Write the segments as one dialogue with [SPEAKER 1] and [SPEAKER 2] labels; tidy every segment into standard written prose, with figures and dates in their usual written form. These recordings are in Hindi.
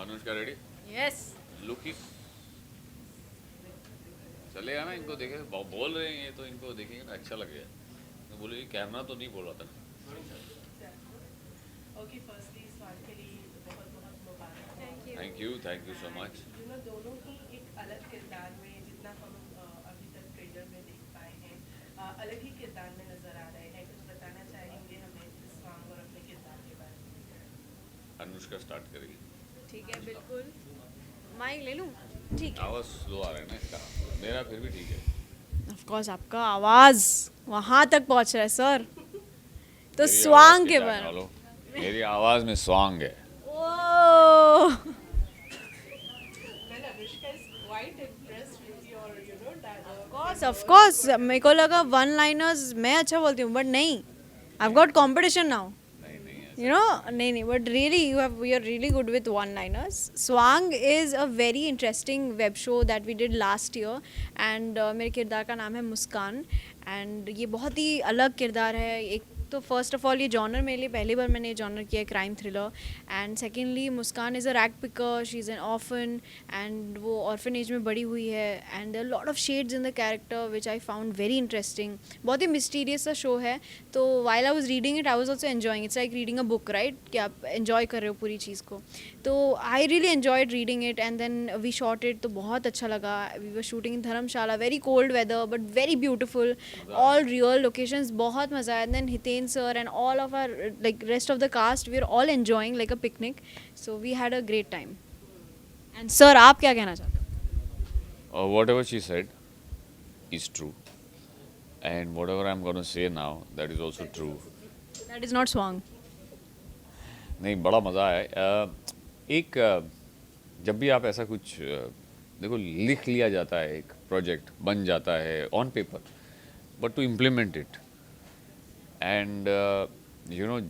[SPEAKER 1] Anushka ready?
[SPEAKER 2] Yes.
[SPEAKER 1] Look is चलेगा ना? इनको देखे बोल रहे हैं ये, तो इनको देखेंगे ना, अच्छा लगेगा. तो बोले ये कैमरा तो नहीं बोल रहा था ना.
[SPEAKER 3] ओके, फर्स्टली स्वाद के लिए बहुत बहुत मुबारक.
[SPEAKER 1] Thank you so much.
[SPEAKER 3] दोनों ही एक अलग किरदार में, जितना हम अभी तक ट्रेलर में देख पाए हैं, अलग ही किरदार में नजर आ रहे हैं. कुछ बताना चाहेंगे हमें स्वांग और अपने किरदार के बारे में?
[SPEAKER 1] अनुष्का स्टार्ट करेगी.
[SPEAKER 2] ठीक है, बिल्कुल. माइक ले लूं? ठीक है.
[SPEAKER 1] आवाज स्लो आ रहा है ना इसका. मेरा फिर भी ठीक है.
[SPEAKER 2] ऑफ कोर्स आपका आवाज वहां तक पहुंच रहा है सर. तो
[SPEAKER 1] मेरी
[SPEAKER 2] स्वांग
[SPEAKER 1] आवाज
[SPEAKER 2] के
[SPEAKER 1] जानने
[SPEAKER 2] बारे में.
[SPEAKER 1] वालों, मेरी आवाज में स्वांग है.
[SPEAKER 2] ओह.
[SPEAKER 3] Well, Anushka is quite impressed with your, dialogue.
[SPEAKER 2] Of course मेरे को लगा वन लाइनर्स मैं अच्छा बोलती हूँ, बट नहीं. I got competition now.
[SPEAKER 1] नहीं नहीं है.
[SPEAKER 2] You know, nahi, but really, you're really good with one-liners. Swang is a very interesting web show that we did last year, and मेरे किरदार का नाम है मुस्कान, and ये बहुत ही अलग किरदार है. एक तो फर्स्ट ऑफ ऑल ये जॉनर मेरे लिए पहली बार मैंने ये जॉनर किया है, crime thriller. And secondly Muskaan is a rag picker, she is an orphan, and वो ऑर्फन एज में बड़ी हुई है. And there lot of shades in the character which I found very interesting. बहुत ही मिस्टीरियस सा शो है. तो while I was reading it, I was also enjoying. It's like reading a book, right, कि आप एन्जॉय कर रहे हो पूरी चीज़ को. तो I really enjoyed reading it, and then we shot it. तो बहुत अच्छा लगा. We were shooting in Dharamshala, very cold weather but very beautiful, all real locations. बहुत मज़ा आया. Then Hiten sir and all of our like rest of the cast, we are all enjoying like a picnic, so we had a great time. And sir, आप क्या कहना चाहते हो?
[SPEAKER 1] Whatever she said is true, and whatever I'm going to say now, that is also true.
[SPEAKER 2] That is not swang.
[SPEAKER 1] नहीं, बड़ा मज़ा आया. एक जब भी आप ऐसा कुछ देखो, लिख लिया जाता है, एक प्रोजेक्ट बन जाता है on paper, but to implement it and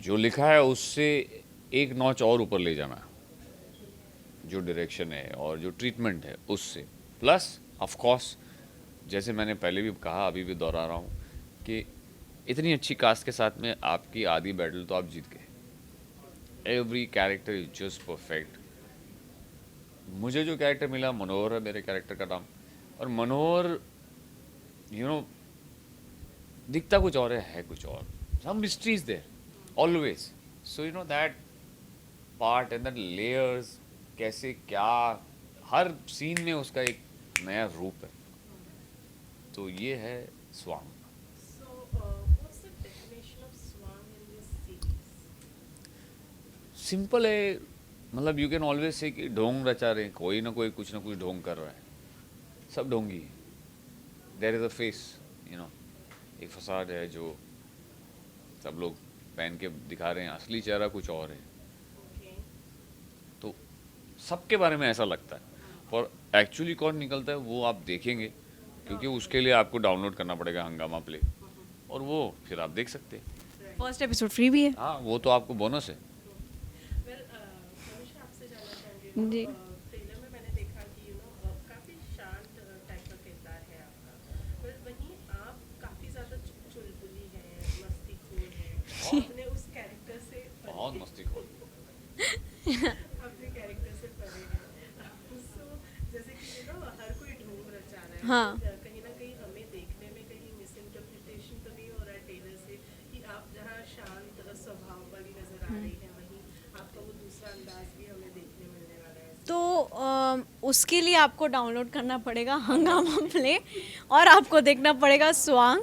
[SPEAKER 1] जो लिखा है उससे एक नॉच और ऊपर ले जाना, जो डायरेक्शन है और जो ट्रीटमेंट है उससे, प्लस ऑफ कोर्स जैसे मैंने पहले भी कहा, अभी भी दोहरा रहा हूँ कि इतनी अच्छी कास्ट के साथ में आपकी आधी बैटल तो आप जीत गए. Every character is just perfect. मुझे जो कैरेक्टर मिला, मनोहर है मेरे कैरेक्टर का नाम, और मनोहर दिखता कुछ और है कुछ और. Some mysteries there, always. So that part and that layers, कैसे क्या हर सीन में उसका एक नया रूप है. तो ये है स्वांग.
[SPEAKER 3] So, what's the definition of swang in this series?
[SPEAKER 1] Simple है, मतलब यू कैन ऑलवेज से कि ढोंग रचा रहे, कोई ना कोई कुछ ना कुछ ढोंग कर रहा है. सब ढोंगी. देयर इज अ फेस, एक फसाद है जो सब लोग पहन के दिखा रहे हैं, असली चेहरा कुछ और है.
[SPEAKER 3] Okay.
[SPEAKER 1] तो सबके बारे में ऐसा लगता है, और एक्चुअली कौन निकलता है वो आप देखेंगे, क्योंकि उसके लिए आपको डाउनलोड करना पड़ेगा हंगामा प्ले, और वो फिर आप देख सकते हैं.
[SPEAKER 2] फर्स्ट एपिसोड फ्री भी है.
[SPEAKER 1] हाँ, वो तो आपको बोनस है.
[SPEAKER 3] Well, अनुष्का, आपसे जानना चाहूँगी.
[SPEAKER 2] जी.
[SPEAKER 3] ट्रेलर में मैंने देखा कि काफी शांत टाइप का किरदार है आपका. पर वहीं आप काफी ज्यादा चुलबुली हैं, मस्तीखोर हैं. आपने उस कैरेक्टर से
[SPEAKER 1] बहुत मस्ती खोल.
[SPEAKER 3] अपने कैरेक्टर से परे हैं. So, जैसे कि हर कोई ढोंग रचा रहा है.
[SPEAKER 2] हाँ.
[SPEAKER 3] कहीं ना कहीं हमें देखने में कहीं मिसइंटरप्रिटेशन तो नहीं हो रहा है ट्रेलर से कि आप जहाँ शांत स्वभाव वाली नजर आ रही हैं, वहीं आपका वो दूसरा अंदाज भी हमें देखने मिलने वाला है.
[SPEAKER 2] तो उसके लिए आपको डाउनलोड करना पड़ेगा हंगामा प्ले, और आपको देखना पड़ेगा स्वांग.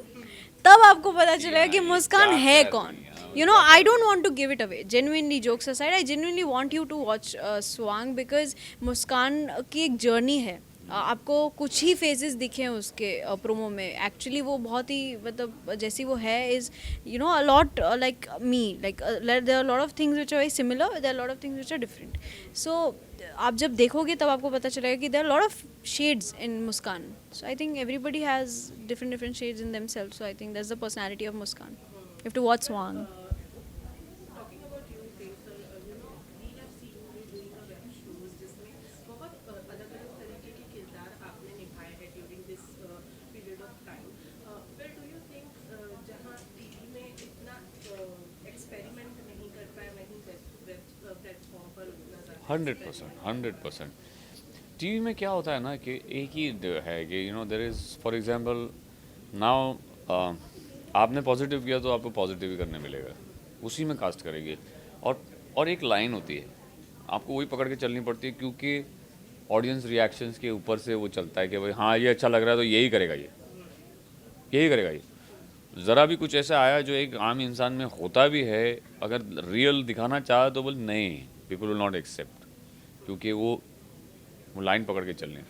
[SPEAKER 2] तब आपको पता चलेगा कि मुस्कान है कौन. I don't want to give it away. Genuinely, jokes aside, I genuinely want you to watch Swang, because मुस्कान की एक जर्नी है. आपको कुछ ही फेजेस दिखे हैं उसके प्रोमो में. एक्चुअली वो बहुत ही मतलब जैसी वो है is a lot like me, like there are lot of things which are very similar, there are lot of things which are different. So आप जब देखोगे तब आपको पता चलेगा कि there are lot of shades in Muskan. So I think everybody has different shades in themselves. So I think that's the personality of Muskan. You have to watch Swang.
[SPEAKER 3] Talking about you sir, we have seen you doing a web shows जिसमें बहुत अलग अलग तरीके के किरदार आपने निभाए हैं during this period of time. Where do you think जहाँ टीवी में इतना एक्सपेरिमेंट नहीं कर पाए, वहीं वेब प्लेटफॉर्म पर उतना ज़्यादा
[SPEAKER 1] 100%. टीवी में क्या होता है ना कि एक ही है कि there is for example now आपने पॉजिटिव किया तो आपको पॉजिटिव ही करने मिलेगा, उसी में कास्ट करेंगे। और एक लाइन होती है, आपको वही पकड़ के चलनी पड़ती है, क्योंकि ऑडियंस रिएक्शंस के ऊपर से वो चलता है कि भाई हाँ ये अच्छा लग रहा है तो यही करेगा, यही करेगा ये। ज़रा भी कुछ ऐसा आया जो एक आम इंसान में होता भी है, अगर रियल दिखाना चाहे तो बोल नहीं, पीपल विल नॉट एक्सेप्ट, क्योंकि वो लाइन पकड़ के चलने।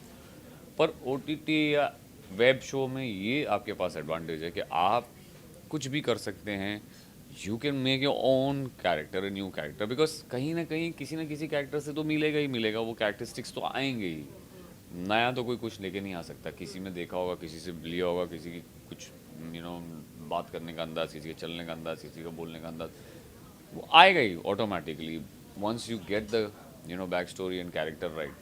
[SPEAKER 1] पर OTT या वेब शो में ये आपके पास एडवांटेज है कि आप कुछ भी कर सकते हैं। You can make your own character, a new character, because कहीं ना कहीं किसी ना किसी कैरेक्टर से तो मिलेगा ही मिलेगा, वो कैरेक्टरिस्टिक्स तो आएंगे ही। नया तो कोई कुछ लेके नहीं आ सकता, किसी में देखा होगा, किसी से लिया होगा, किसी की कुछ बात करने का अंदाज, किसी के चलने का अंदाज, किसी का बोलने का अंदाज, वो आएगा ही automatically once you get the back story and character right.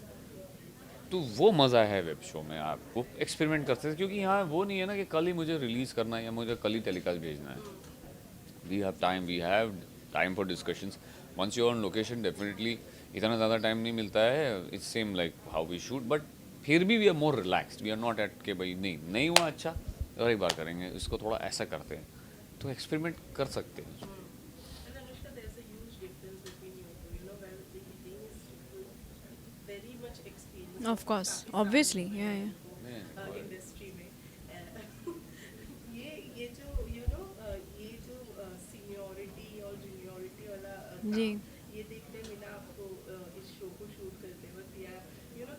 [SPEAKER 1] तो वो मज़ा है वेब शो में, आप वो एक्सपेरिमेंट कर सकते हैं, क्योंकि यहाँ वो नहीं है ना कि कल ही मुझे रिलीज़ करना है या मुझे कल ही टेलीकास्ट भेजना है। We have time for discussions. Once you on location definitely इतना ज़्यादा टाइम नहीं मिलता है, it's same like how we shoot, but फिर भी we are more relaxed, we are not at के भाई नहीं हुआ अच्छा और एक बार करेंगे, इसको थोड़ा ऐसा करते हैं, तो एक्सपेरिमेंट कर सकते हैं।
[SPEAKER 3] And Anushka, there's a huge difference between you two, where the Hiten is very much experienced.
[SPEAKER 2] Of course, obviously, yeah, yeah.
[SPEAKER 3] Industry में ये जो ये जो सीनियरिटी और जूनियरिटी वाला
[SPEAKER 2] जी।
[SPEAKER 3] ये देखने मिला आपको इस शो को शूट करते वक्त, या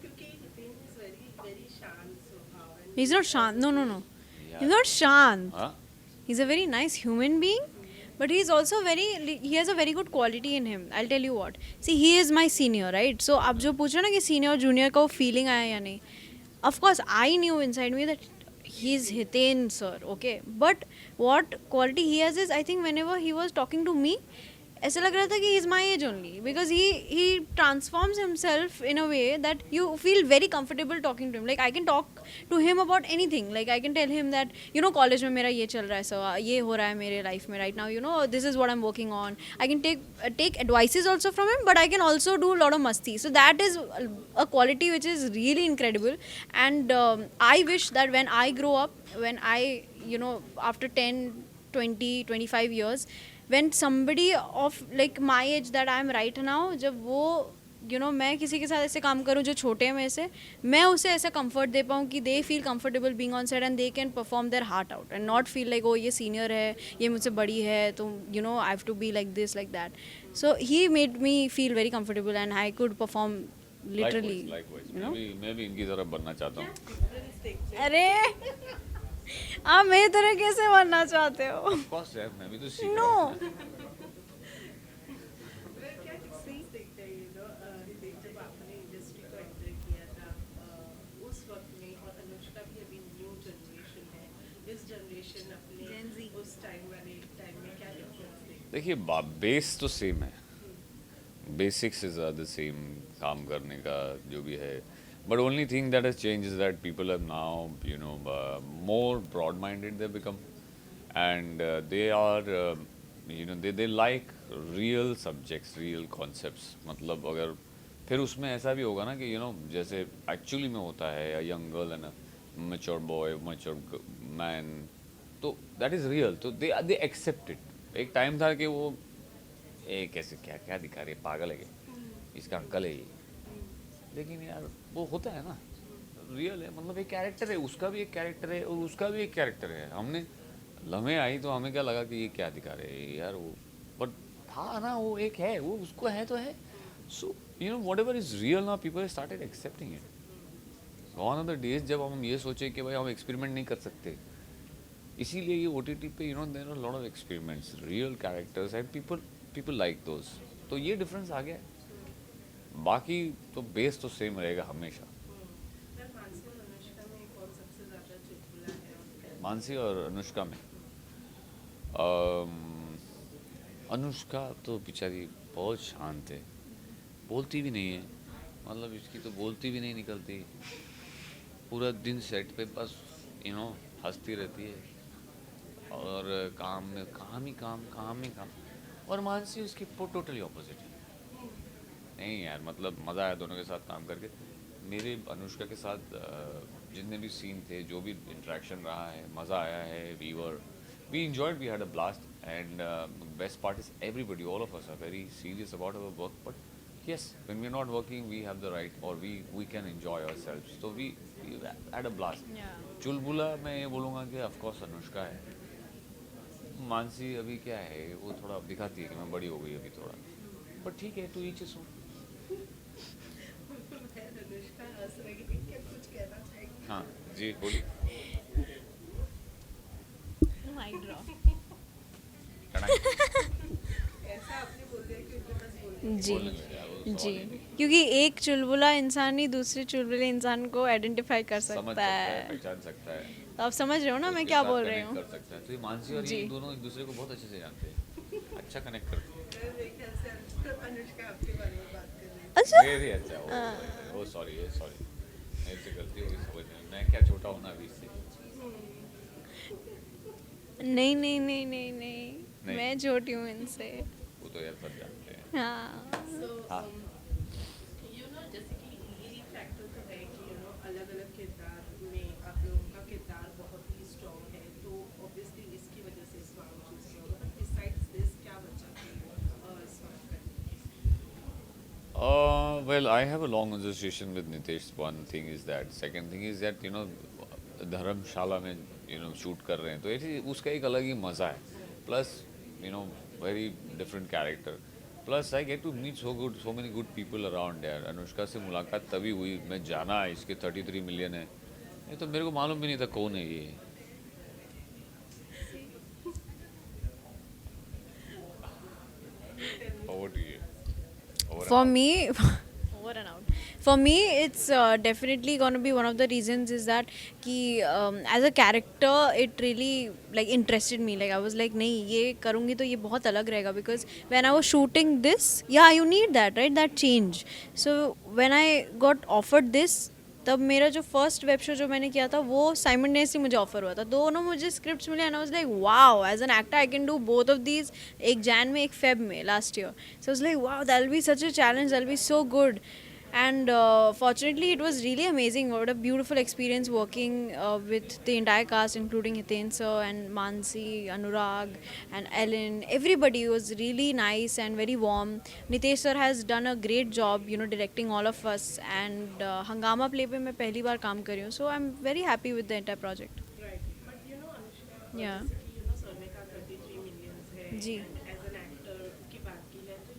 [SPEAKER 3] क्योंकि हितेन इज वेरी वेरी शांत स्वभाव, and
[SPEAKER 2] He's not Shant. No.
[SPEAKER 1] Yeah.
[SPEAKER 2] He's not Shant.
[SPEAKER 1] हाँ,
[SPEAKER 2] He's a very nice human being, but he's also he has a very good quality in him. I'll tell you what. See, he is my senior, right? So आप जो पूछ रहे हो ना कि senior और junior का वो feeling आया या नहीं, of course I knew inside me that he's Hiten sir, okay. But what quality he has is, I think whenever he was talking to me, ऐसा लग रहा था कि he is my age only, because he transforms himself in a way that you feel very comfortable talking to him. Like I can talk to him about anything. Like I can tell him that college में मेरा ये चल रहा है, सर ये हो रहा है मेरे life में right now, this is what I'm working on. I can take advices also from him, but I can also do a lot of masti. So that is a quality which is really incredible. And I wish that when I grow up, when I after 10, 20, 25 years, when somebody of like my age that I am right now, जब वो मैं किसी के साथ ऐसे काम करूँ जो छोटे हैं मेरे से, मैं उसे ऐसा कंफर्ट दे पाऊँ कि they feel comfortable being on set and they can perform their heart out and not feel like oh ये सीनियर है, ये मुझसे बड़ी है, तो I have to be like this like that. So he made me feel very comfortable and I could perform literally.
[SPEAKER 1] Likewise. मैं भी इनकी तरफ बनना चाहता हूँ।
[SPEAKER 3] डिफरेंस देखते हैं.
[SPEAKER 2] अरे आप मेरी तरह कैसे बनना चाहते हो?
[SPEAKER 1] Of course यार, मैं भी तो सीख
[SPEAKER 2] नो.
[SPEAKER 1] रहा हूँ।
[SPEAKER 3] क्या डिफरेंस देखते हैं हितेन, जब आपने इंडस्ट्री को एंटर किया था उस वक्त में, और अनुष्का भी अभी न्यू जनरेशन है, इस जनरेशन अपने उस टाइम में क्या डिफरेंस देखते हैं?
[SPEAKER 1] देखिए बेस तो सेम है, बेसिक्स इज द सेम, काम करने का जो भी है, but only thing that has change is that people are now more broad minded they become, and they are they like real subjects, real concepts. मतलब अगर फिर उसमें ऐसा भी होगा ना कि जैसे एक्चुअली में होता है, a young girl and a mature boy, mature man, तो दैट इज़ रियल, तो दे एक्सेप्ट इट। एक टाइम था कि वो कैसे क्या क्या दिखा रहे, पागल है क्या, इसका अंकल है ये, लेकिन यार वो होता है ना, रियल है, मतलब एक कैरेक्टर है, उसका भी एक कैरेक्टर है और उसका भी एक कैरेक्टर है। हमने लम्हे आई तो हमें क्या लगा कि ये क्या दिखा रहे हैं यार, वो बट था ना, वो एक है, वो उसको है तो है। So whatever is real now people started accepting it. Gone are the days जब हम ये सोचे कि भाई हम एक्सपेरिमेंट नहीं कर सकते, इसीलिए ये OTT पे there are lot of experiments, real characters and people like those, तो ये डिफरेंस आ गया है। बाकी तो बेस तो सेम रहेगा हमेशा।
[SPEAKER 3] मैम, मानसी और अनुष्का में कौन सबसे ज़्यादा चुटकुला है और क्या?
[SPEAKER 1] मानसी और अनुष्का में अनुष्का तो बेचारी बहुत शांत है, बोलती भी नहीं है, मतलब इसकी तो बोलती भी नहीं निकलती, पूरा दिन सेट पे बस हंसती रहती है और काम में काम ही काम, काम ही काम। और मानसी उसकी टोटली ऑपोजिट है, नहीं यार, मतलब मज़ा आया दोनों के साथ काम करके। मेरे अनुष्का के साथ जितने भी सीन थे, जो भी इंटरेक्शन रहा है, मज़ा आया है। We enjoyed, we had a blast, and best part is everybody, all of us are very serious about our work, but yes, when we're not working, we have the right, or we can enjoy ourselves, so we had a blast.
[SPEAKER 2] Yeah.
[SPEAKER 1] चुलबुला मैं ये बोलूँगा कि ऑफ कोर्स अनुष्का है। मानसी अभी क्या है, वो थोड़ा दिखाती है कि मैं बड़ी हो गई अभी थोड़ा, बट ठीक है, टू ईच हिज ओन।
[SPEAKER 3] मैं अनुष्का हंस रही है, क्या कुछ कहना चाहेगी?
[SPEAKER 1] हाँ जी, बोलिए।
[SPEAKER 2] Mic drop.
[SPEAKER 3] ऐसा आपने बोल दिया कि उनके पास बोलने
[SPEAKER 2] जी
[SPEAKER 1] बोलने लगे यार, वो
[SPEAKER 2] जी,
[SPEAKER 1] सवाल ही नहीं।
[SPEAKER 2] क्योंकि एक चुलबुला इंसान ही दूसरे चुलबुले इंसान को आइडेंटिफाई कर
[SPEAKER 1] समझ
[SPEAKER 2] सकता
[SPEAKER 1] सकता है,
[SPEAKER 2] है।
[SPEAKER 1] पहचान सकता है,
[SPEAKER 2] तो आप समझ रहे हो ना मैं
[SPEAKER 1] उसके
[SPEAKER 2] क्या
[SPEAKER 1] साथ
[SPEAKER 2] बोल रही
[SPEAKER 1] connect
[SPEAKER 2] हूँ।
[SPEAKER 1] कर सकता है। तो ये मानसी और ये
[SPEAKER 2] जी।
[SPEAKER 1] दोनों एक दूसरे को बहुत अच्छे से जानते हैं, अच्छा कनेक्ट करते हैं।
[SPEAKER 3] मेरे ख्याल से अनुष्का आपके बारे में बात कर रही है।
[SPEAKER 2] अच्छा
[SPEAKER 1] वेरी अच्छा। ओ सॉरी, मेरे से गलती हो गई समझ में। मैं क्या छोटा हूँ ना अभी इससे।
[SPEAKER 2] नहीं नहीं नहीं नहीं नहीं,
[SPEAKER 1] नहीं।
[SPEAKER 2] मैं छोटी हूँ इनसे।
[SPEAKER 1] वो तो यार सब जानते हैं।
[SPEAKER 2] हाँ
[SPEAKER 3] So,
[SPEAKER 1] हाँ।
[SPEAKER 3] जैसे कि ये फैक्टर तो है कि अलग-अलग किरदार में आप लोगों का किरदार बहुत ही स्ट्रॉन्ग है, तो ऑब्वियसली इसकी वजह से स्वांग चूज किया होगा। बट बिसाइड्स दिस क्या बचा स्वांग करने के लिए?
[SPEAKER 1] Well, I have a long association with Nitesh. One thing is that. Second thing is that धर्मशाला में शूट कर रहे हैं, तो ऐसे उसका एक अलग ही मज़ा है। Plus very different character. Plus I get to meet so many good people around यार। अनुष्का से मुलाकात तभी हुई, मैं जाना इसके 33 मिलियन है, ये तो मेरे को मालूम भी नहीं था कौन है ये। Over to you. Over
[SPEAKER 2] for
[SPEAKER 1] and out.
[SPEAKER 2] me over and out. For me it's definitely gonna be one of the reasons is that कि as a character it really like interested me, like I was like नहीं ये करूँगी तो ये बहुत अलग रहेगा, because when I was shooting this, yeah, you need that, right, that change. So when I got offered this, तब मेरा जो फर्स्ट वेब शो जो मैंने किया था वो साइमल्टेनियसली मुझे ऑफर हुआ था, दोनों मुझे स्क्रिप्ट्स मिले and I was like wow, as an actor I can do both of these, एक जैन में एक फेब में last year. So I was like wow, that will be such a challenge, that will be so good. And fortunately it was really amazing. What a beautiful experience working with the entire cast, including Hiten sir and Mansi, Anurag and Ellen. Everybody was really nice and very warm. Nitesh sir has done a great job, directing all of us. And Hangama Play पे मैं पहली बार काम कर रही हूँ, so I'm very happy with the entire project.
[SPEAKER 3] Right. But Anushka,
[SPEAKER 2] Yeah.
[SPEAKER 3] जैसे कि सर्वे का 33 millions है,
[SPEAKER 2] जी.
[SPEAKER 3] and as an actor की बात की जाए तो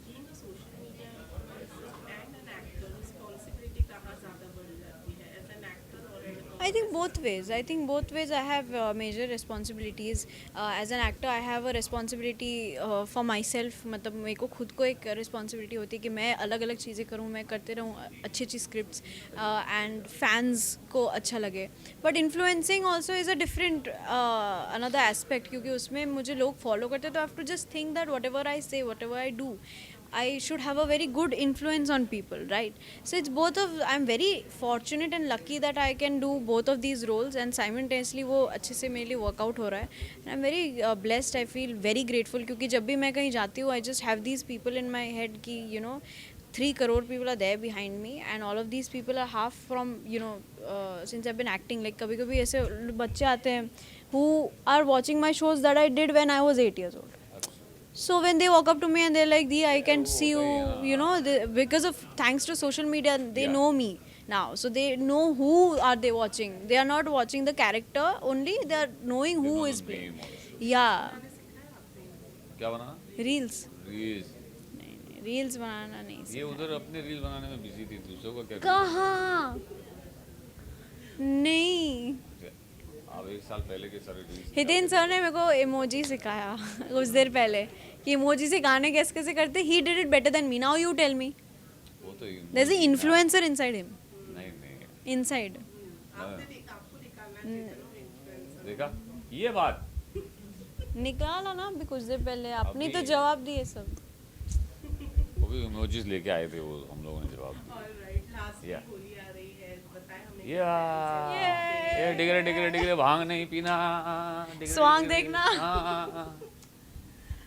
[SPEAKER 3] being a social media influencer and an actor, responsibility कहाँ ज़्यादा बढ़ जाती है, as an actor or
[SPEAKER 2] I think both ways. I have major responsibilities. As an actor, I have a responsibility for myself. मतलब मेरे को खुद को एक responsibility होती है कि मैं अलग अलग चीज़ें करूँ, मैं करते रहूँ अच्छी अच्छी scripts and fans को अच्छा लगे. But influencing also is a different another aspect, क्योंकि उसमें मुझे लोग follow करते हैं, तो I have to just think that whatever I say, whatever I do, I should have a very good influence on people, right? So it's both of, I'm very fortunate and lucky that I can do both of these roles and simultaneously वो अच्छे से मेरे लिए workout हो रहा है. And I'm very blessed, I feel very grateful, क्योंकि जब भी मैं कहीं जाती हूँ I just have these people in my head कि 3 crore people are there behind me, and all of these people are half from since I've been acting. Like कभी कभी ऐसे बच्चे आते हैं who are watching my shows that I did when I was 8 years old. So when they walk up to me and they're like, "Dee, I can see you, because of thanks to social media, they
[SPEAKER 1] Yeah.
[SPEAKER 2] know me now. So they know who are they watching. They are not watching the character only. They are knowing
[SPEAKER 1] They
[SPEAKER 2] who
[SPEAKER 1] know
[SPEAKER 2] is
[SPEAKER 1] the
[SPEAKER 2] playing.
[SPEAKER 1] name also.
[SPEAKER 2] Yeah,
[SPEAKER 1] क्या बनाना?
[SPEAKER 2] reels.
[SPEAKER 1] रील्स।
[SPEAKER 2] Reels बनाना नहीं
[SPEAKER 1] ये
[SPEAKER 2] सीखा.
[SPEAKER 1] उधर अपने रील बनाने में बिजी थी, दूसरों का क्या?
[SPEAKER 2] कहाँ? नहीं.
[SPEAKER 1] अब 1 साल पहले के सारे रील्स।
[SPEAKER 2] हितेन सर ने मेरे को इमोजी सिखाया कुछ देर पहले कि इमोजी से गाने कैसे कैसे करते. He did it better than me. Now you tell me.
[SPEAKER 1] वो तो
[SPEAKER 2] There's an influencer inside him.
[SPEAKER 1] नहीं
[SPEAKER 2] Inside.
[SPEAKER 3] आपको निकालना चाहिए था influencer.
[SPEAKER 1] देखा ये बात।
[SPEAKER 2] निकाला ना अभी कुछ देर पहले, आपने तो
[SPEAKER 1] अभी-
[SPEAKER 2] जवाब दिए सब.
[SPEAKER 1] वो भी इमोजीज लेके आए थे, वो हम लोगों ने जवाब दिया।
[SPEAKER 3] All right, last
[SPEAKER 1] Yeah.
[SPEAKER 3] Holi आ रही है, बताएं हमें
[SPEAKER 1] ये डिगरे डिगरे डिगरे भांग नहीं पीना, डिगरे
[SPEAKER 2] स्वांग
[SPEAKER 1] डिगरे-
[SPEAKER 2] देखना।
[SPEAKER 1] हाँ।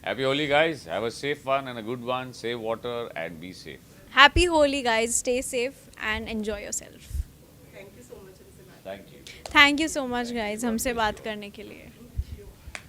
[SPEAKER 1] Happy Holi, guys. Have a safe one and a good one. Save water and be safe.
[SPEAKER 2] Happy Holi, guys. Stay safe and enjoy yourself.
[SPEAKER 3] Thank you so much हमसे बात
[SPEAKER 1] Thank you.
[SPEAKER 2] Thank you so much guys हमसे बात करने के लिए.